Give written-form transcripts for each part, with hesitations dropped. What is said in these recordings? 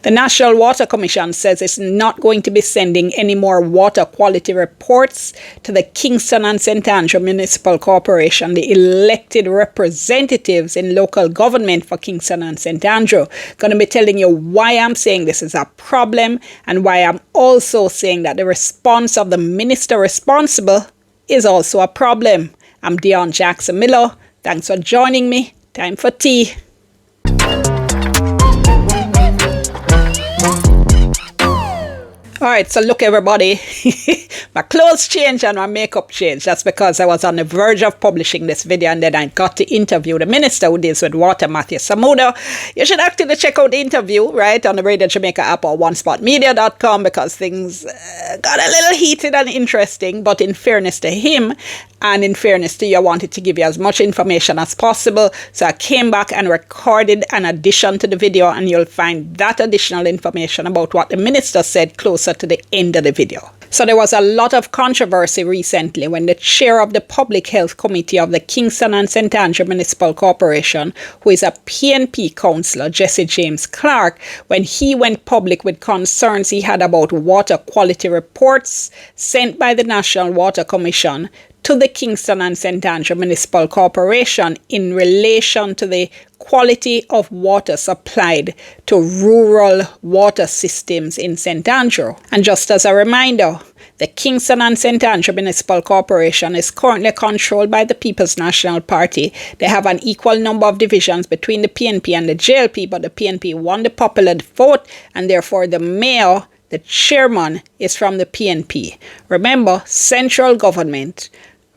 The National Water Commission says it's not going to be sending any more water quality reports to the Kingston and St. Andrew Municipal Corporation, the elected representatives in local government for Kingston and St. Andrew. Going to be telling you why I'm saying this is a problem and why I'm also saying that the response of the minister responsible is also a problem. I'm Dion Jackson Miller. Thanks for joining me. Time for tea. Alright, so look everybody, my clothes changed and my makeup changed. That's because I was on the verge of publishing this video and then I got to interview the minister who deals with water, Matthew Samuda. You should actually check out the interview, right, on the Radio Jamaica app or onespotmedia.com because things got a little heated and interesting. But in fairness to him, and in fairness to you, I wanted to give you as much information as possible. So I came back and recorded an addition to the video, and you'll find that additional information about what the minister said closer to the end of the video. So there was a lot of controversy recently when the chair of the Public Health Committee of the Kingston and St. Andrew Municipal Corporation, who is a PNP councillor, Jesse James Clark, when he went public with concerns he had about water quality reports sent by the National Water Commission to the Kingston and St. Andrew Municipal Corporation in relation to the quality of water supplied to rural water systems in St. Andrew. And just as a reminder, the Kingston and St. Andrew Municipal Corporation is currently controlled by the People's National Party. They have an equal number of divisions between the PNP and the JLP, but the PNP won the popular vote, and therefore the mayor, the chairman, is from the PNP. Remember, central government,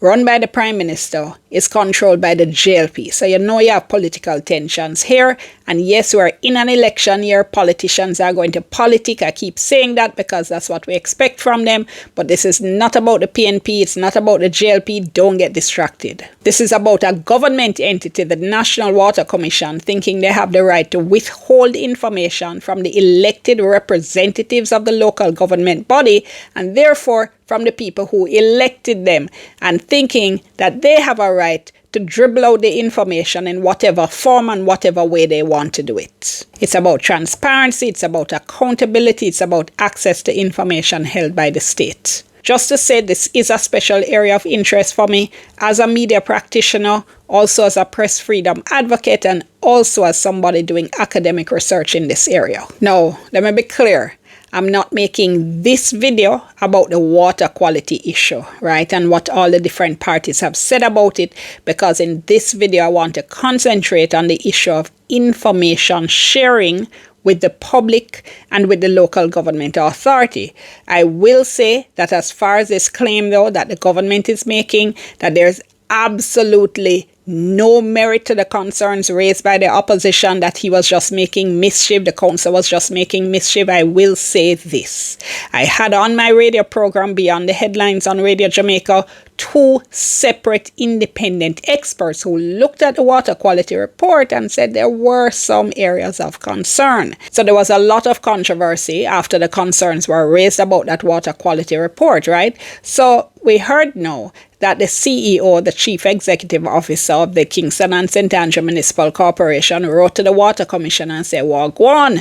run by the Prime Minister, is controlled by the JLP. So you know you have political tensions here. And yes, we're in an election year. Politicians are going to politic. I keep saying that because that's what we expect from them. But this is not about the PNP. It's not about the JLP. Don't get distracted. This is about a government entity, the National Water Commission, thinking they have the right to withhold information from the elected representatives of the local government body and therefore from the people who elected them, and thinking that they have a right to dribble out the information in whatever form and whatever way they want to do it. It's about transparency, it's about accountability, it's about access to information held by the state. Just to say, this is a special area of interest for me as a media practitioner, also as a press freedom advocate, and also as somebody doing academic research in this area. Now, let me be clear. I'm not making this video about the water quality issue, right, and what all the different parties have said about it, because in this video I want to concentrate on the issue of information sharing with the public and with the local government authority. I will say that as far as this claim, though, that the government is making, that there's absolutely no merit to the concerns raised by the opposition, that he was just making mischief, the council was just making mischief, I will say this. I had on my radio program Beyond the Headlines on Radio Jamaica 2 separate independent experts who looked at the water quality report and said there were some areas of concern. So there was a lot of controversy after the concerns were raised about that water quality report, right? So we heard now that the CEO, the Chief Executive Officer of the Kingston and St. Andrew Municipal Corporation, wrote to the Water Commission and said, well, go on.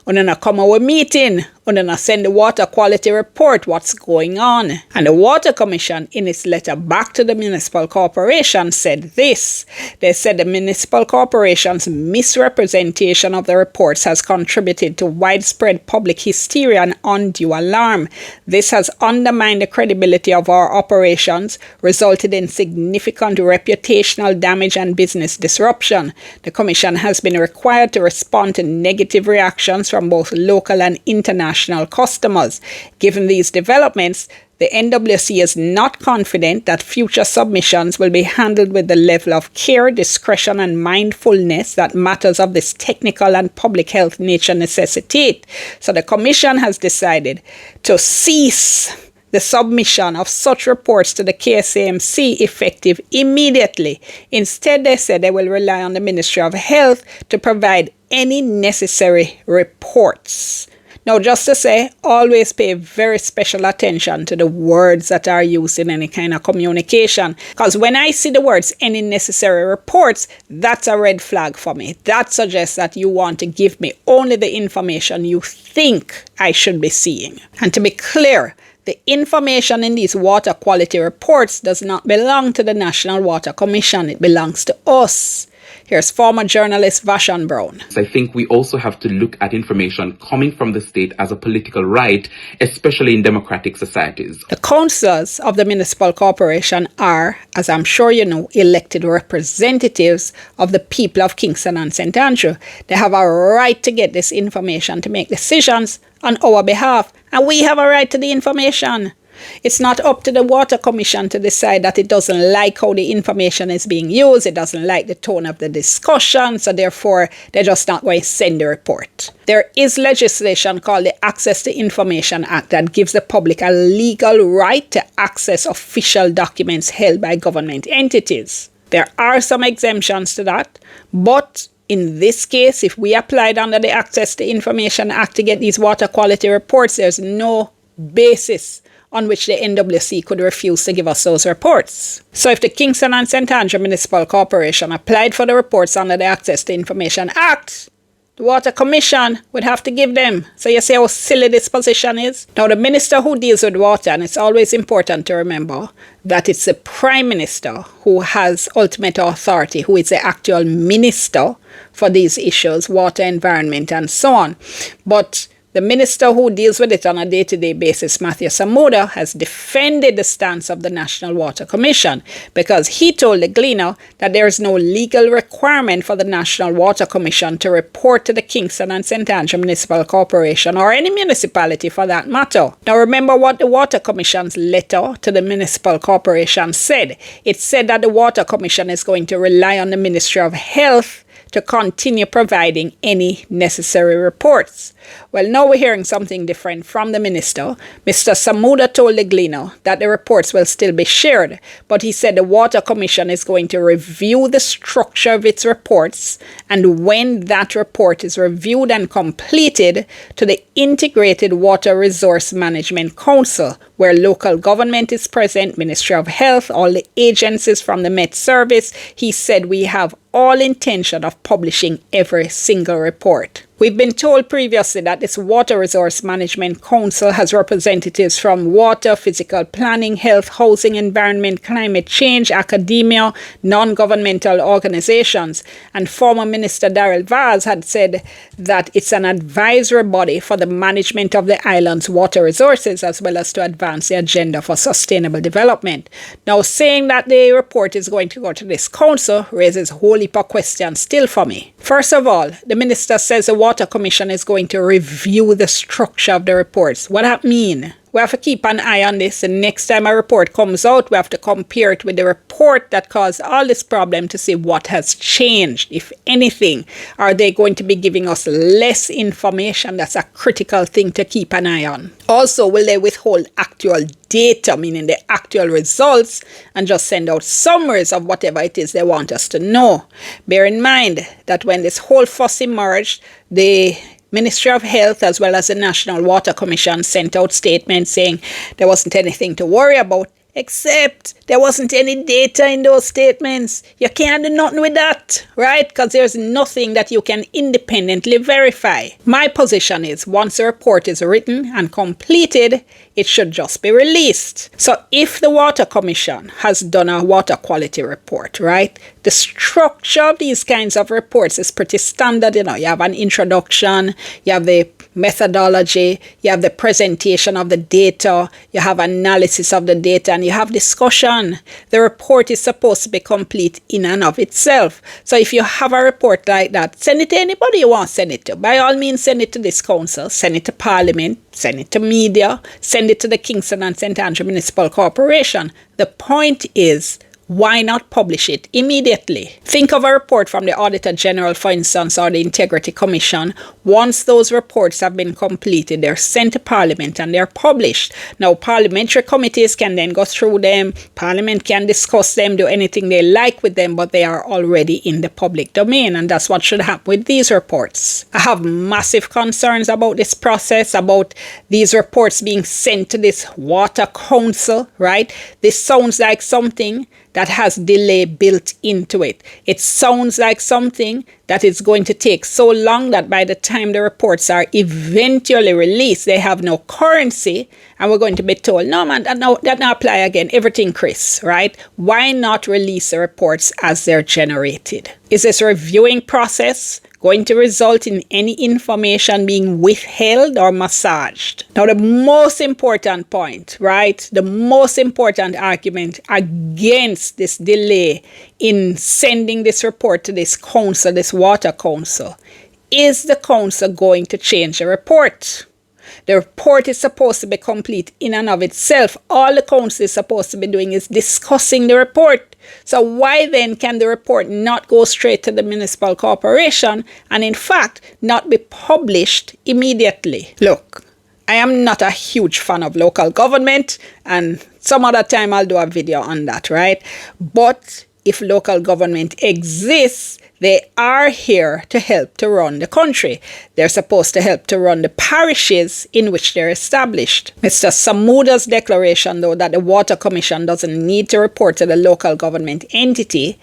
When I come our meeting, when I send the water quality report, what's going on? And the Water Commission, in its letter back to the municipal corporation, said this. They said the municipal corporation's misrepresentation of the reports has contributed to widespread public hysteria and undue alarm. This has undermined the credibility of our operations, resulted in significant reputational damage and business disruption. The Commission has been required to respond to negative reactions from both local and international customers. Given these developments, the NWC is not confident that future submissions will be handled with the level of care, discretion, and mindfulness that matters of this technical and public health nature necessitate. So the Commission has decided to cease the submission of such reports to the KSA effective immediately. Instead, they said they will rely on the Ministry of Health to provide any necessary reports. Now, just to say, always pay very special attention to the words that are used in any kind of communication. Because when I see the words "any necessary reports," that's a red flag for me. That suggests that you want to give me only the information you think I should be seeing. And to be clear, the information in these water quality reports does not belong to the National Water Commission. It belongs to us. Here's former journalist Vashon Brown. I think we also have to look at information coming from the state as a political right, especially in democratic societies. The councillors of the Municipal Corporation are, as I'm sure you know, elected representatives of the people of Kingston and St. Andrew. They have a right to get this information to make decisions on our behalf, and we have a right to the information. It's not up to the Water Commission to decide that it doesn't like how the information is being used, it doesn't like the tone of the discussion, so therefore they're just not going to send the report. There is legislation called the Access to Information Act that gives the public a legal right to access official documents held by government entities. There are some exemptions to that, but in this case, if we applied under the Access to Information Act to get these water quality reports, there's no basis on which the NWC could refuse to give us those reports. So if the Kingston and St. Andrew Municipal Corporation applied for the reports under the Access to Information Act, the Water Commission would have to give them. So you see how silly this position is? Now, the minister who deals with water, and it's always important to remember that it's the Prime Minister who has ultimate authority, who is the actual minister for these issues, water, environment, and so on. But the minister who deals with it on a day-to-day basis, Matthew Samuda, has defended the stance of the National Water Commission because he told the Gleaner that there is no legal requirement for the National Water Commission to report to the Kingston and St. Andrew Municipal Corporation or any municipality for that matter. Now remember what the Water Commission's letter to the Municipal Corporation said. It said that the Water Commission is going to rely on the Ministry of Health to continue providing any necessary reports. Well, now we're hearing something different from the minister. Mr. Samuda told the Gleaner that the reports will still be shared, but he said the Water Commission is going to review the structure of its reports, and when that report is reviewed and completed, to the Integrated Water Resource Management Council, where local government is present, Ministry of Health, all the agencies from the Met Service. He said we have all intention of publishing every single report. We've been told previously that this Water Resource Management Council has representatives from water, physical planning, health, housing, environment, climate change, academia, non-governmental organizations. And former Minister Darrell Vaz had said that it's an advisory body for the management of the island's water resources as well as to advance the agenda for sustainable development. Now, saying that the report is going to go to this council raises a whole heap of questions still for me. First of all, the minister says the Water Commission is going to review the structure of the reports. What that mean? We have to keep an eye on this, and next time a report comes out, we have to compare it with the report that caused all this problem to see what has changed, if anything. Are they going to be giving us less information? That's a critical thing to keep an eye on. Also, will they withhold actual data, meaning the actual results, and just send out summaries of whatever it is they want us to know? Bear in mind that when this whole fuss emerged, the Ministry of Health as well as the National Water Commission sent out statements saying there wasn't anything to worry about, except there wasn't any data in those statements. You can't do nothing with that, right? Because there's nothing that you can independently verify. My position is once a report is written and completed, it should just be released. So if the Water Commission has done a water quality report, right, the structure of these kinds of reports is pretty standard. You have an introduction, you have the methodology, you have the presentation of the data, you have analysis of the data, and you have discussion. The report is supposed to be complete in and of itself. So if you have a report like that, send it to anybody you want to send it to. By all means, send it to this council, send it to Parliament, send it to media, send it to the Kingston and St. Andrew Municipal Corporation. The point is, why not publish it immediately? Think of a report from the Auditor General, for instance, or the Integrity Commission. Once those reports have been completed, they're sent to Parliament and they're published. Now, parliamentary committees can then go through them. Parliament can discuss them, do anything they like with them, but they are already in the public domain, and that's what should happen with these reports. I have massive concerns about this process, about these reports being sent to this Water Council, right? This sounds like something that has delay built into it. It sounds like something that is going to take so long that by the time the reports are eventually released, they have no currency, and we're going to be told, no man, that not apply again, everything Chris, right? Why not release the reports as they're generated? Is this reviewing process going to result in any information being withheld or massaged? Now, the most important point, right? The most important argument against this delay in sending this report to this council, this Water Council, is the council going to change the report? The report is supposed to be complete in and of itself. All the council is supposed to be doing is discussing the report. So why then can the report not go straight to the municipal corporation and in fact not be published immediately? Look, I am not a huge fan of local government, and some other time I'll do a video on that, right? But if local government exists, they are here to help to run the country. They're supposed to help to run the parishes in which they're established. Mr. Samuda's declaration, though, that the Water Commission doesn't need to report to the local government entity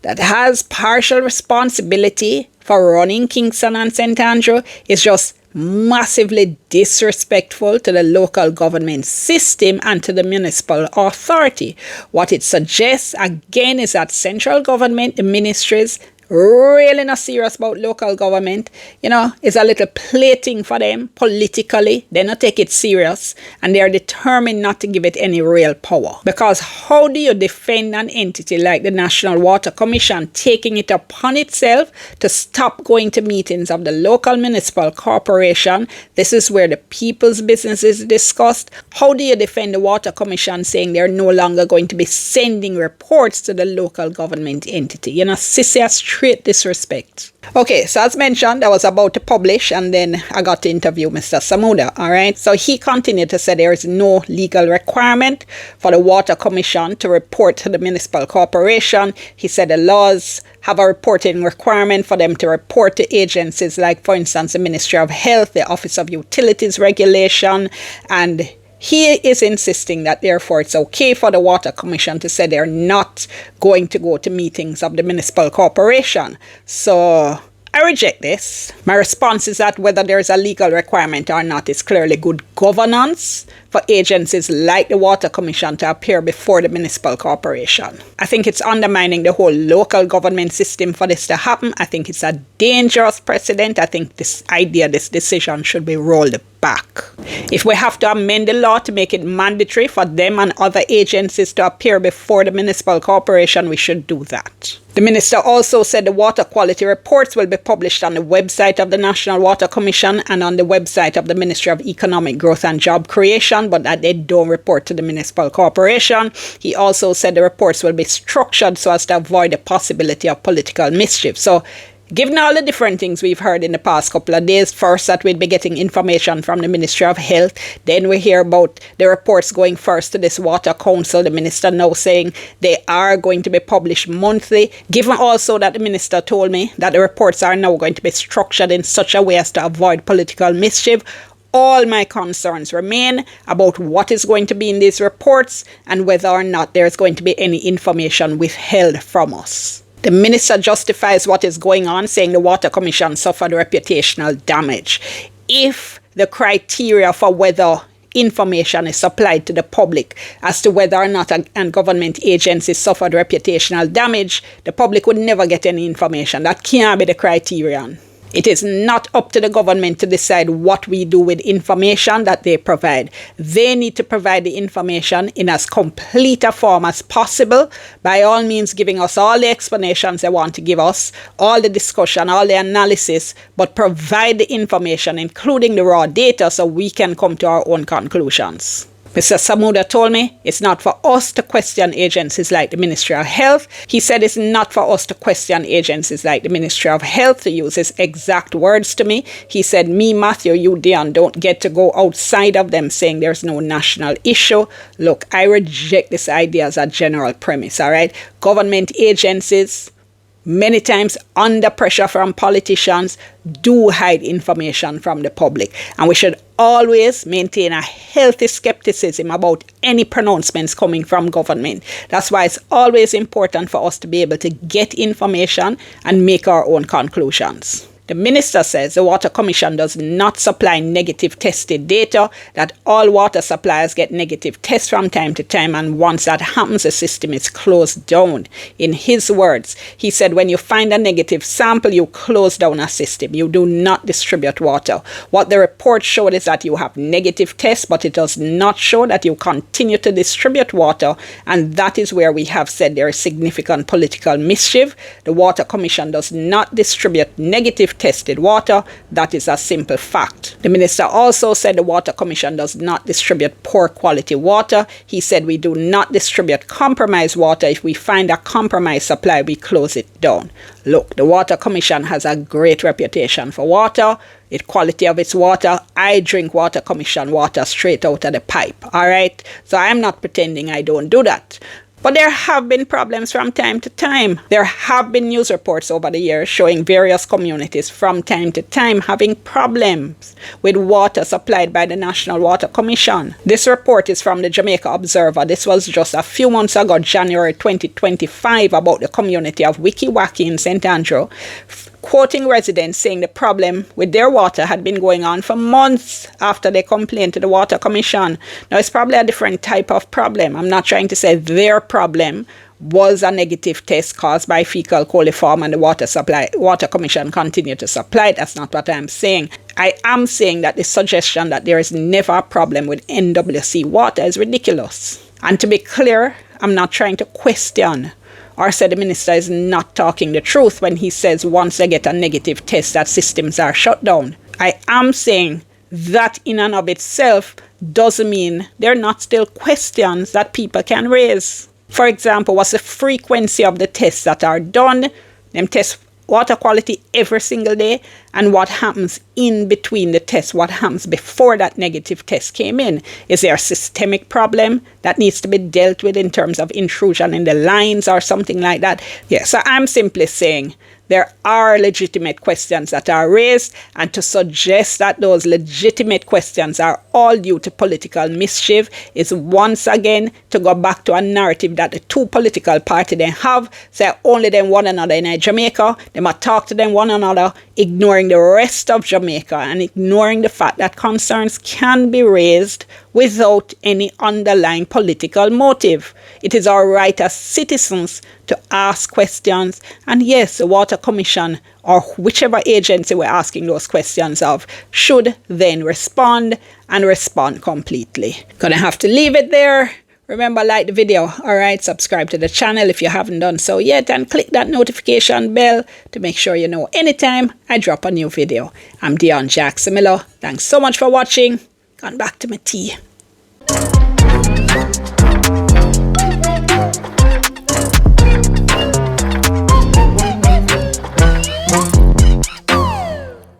that has partial responsibility for running Kingston and St. Andrew is just massively disrespectful to the local government system and to the municipal authority. What it suggests, again, is that central government, the ministries, really not serious about local government, is a little plaything for them politically. They not take it serious, and they are determined not to give it any real power. Because how do you defend an entity like the National Water Commission taking it upon itself to stop going to meetings of the local municipal corporation? This is where the people's business is discussed. How do you defend the Water Commission saying they're no longer going to be sending reports to the local government entity? Sissy straight disrespect. Okay, so as mentioned, I was about to publish and then I got to interview Mr. Samuda, all right? So he continued to say there is no legal requirement for the Water Commission to report to the municipal corporation. He said the laws have a reporting requirement for them to report to agencies like, for instance, the Ministry of Health, the Office of Utilities Regulation, and he is insisting that therefore it's okay for the Water Commission to say they're not going to go to meetings of the municipal corporation. So I reject this. My response is that whether there's a legal requirement or not is clearly good governance for agencies like the Water Commission to appear before the municipal corporation. I think it's undermining the whole local government system for this to happen. I think it's a dangerous precedent. I think this decision should be rolled back. If we have to amend the law to make it mandatory for them and other agencies to appear before the municipal corporation, we should do that. The minister also said the water quality reports will be published on the website of the National Water Commission and on the website of the Ministry of Economic Growth and Job Creation, but that they don't report to the municipal corporation. He also said the reports will be structured so as to avoid the possibility of political mischief. So, given all the different things we've heard in the past couple of days, first that we'd be getting information from the Ministry of Health, then we hear about the reports going first to this Water Council, the minister now saying they are going to be published monthly, given also that the minister told me that the reports are now going to be structured in such a way as to avoid political mischief. All my concerns remain about what is going to be in these reports and whether or not there's going to be any information withheld from us. The minister justifies what is going on, saying the Water Commission suffered reputational damage. If the criteria for whether information is supplied to the public as to whether or not a government agency suffered reputational damage, the public would never get any information. That can't be the criterion. It is not up to the government to decide what we do with information that they provide. They need to provide the information in as complete a form as possible, by all means giving us all the explanations they want to give us, all the discussion, all the analysis, but provide the information, including the raw data, so we can come to our own conclusions. Mr. Samuda told me it's not for us to question agencies like the Ministry of Health. He said it's not for us to question agencies like the Ministry of Health, to use his exact words to me. He said, me, Matthew, you, Dion, don't get to go outside of them saying there's no national issue. Look, I reject this idea as a general premise, all right? Government agencies, many times under pressure from politicians, do hide information from the public. And we should always maintain a healthy skepticism about any pronouncements coming from government. That's why it's always important for us to be able to get information and make our own conclusions. The minister says the Water Commission does not supply negative tested data, that all water suppliers get negative tests from time to time, and once that happens, the system is closed down. In his words, he said when you find a negative sample, you close down a system. You do not distribute water. What the report showed is that you have negative tests, but it does not show that you continue to distribute water, and that is where we have said there is significant political mischief. The Water Commission does not distribute negative tested water. That is a simple fact. The minister also said the Water Commission does not distribute poor quality water. He said we do not distribute compromised water. If we find a compromised supply, we close it down. Look, the Water Commission has a great reputation for water, the quality of its water. I drink Water Commission water straight out of the pipe, all right? So I'm not pretending I don't do that. But there have been problems from time to time. There have been news reports over the years showing various communities from time to time having problems with water supplied by the National Water Commission. This report is from the Jamaica Observer. This was just a few months ago, January 2025, about the community of Wikiwaki in St. Andrew, quoting residents saying the problem with their water had been going on for months after they complained to the Water Commission. Now, it's probably a different type of problem. I'm not trying to say their problem was a negative test caused by fecal coliform and the Water Commission continued to supply. That's not what I'm saying. I am saying that the suggestion that there is never a problem with NWC water is ridiculous. And to be clear, I'm not trying to question or say the minister is not talking the truth when he says once they get a negative test that systems are shut down. I am saying that in and of itself doesn't mean there are not still questions that people can raise. For example, what's the frequency of the tests that are done? Them tests water quality every single day, and what happens in between the tests, what happens before that negative test came in. Is there a systemic problem that needs to be dealt with in terms of intrusion in the lines or something like that? Yeah, so I'm simply saying there are legitimate questions that are raised, and to suggest that those legitimate questions are all due to political mischief is once again to go back to a narrative that the two political parties they have, say only them one another in Jamaica, they might talk to them one another, ignoring the rest of Jamaica and ignoring the fact that concerns can be raised without any underlying political motive. It is our right as citizens to ask questions, and yes, the Water Commission or whichever agency we're asking those questions of should then respond and respond completely. Gonna have to leave it there. Remember, like the video, alright, subscribe to the channel if you haven't done so yet, and click that notification bell to make sure you know anytime I drop a new video. I'm Dion Jackson Miller. Thanks so much for watching. Gone back to my tea.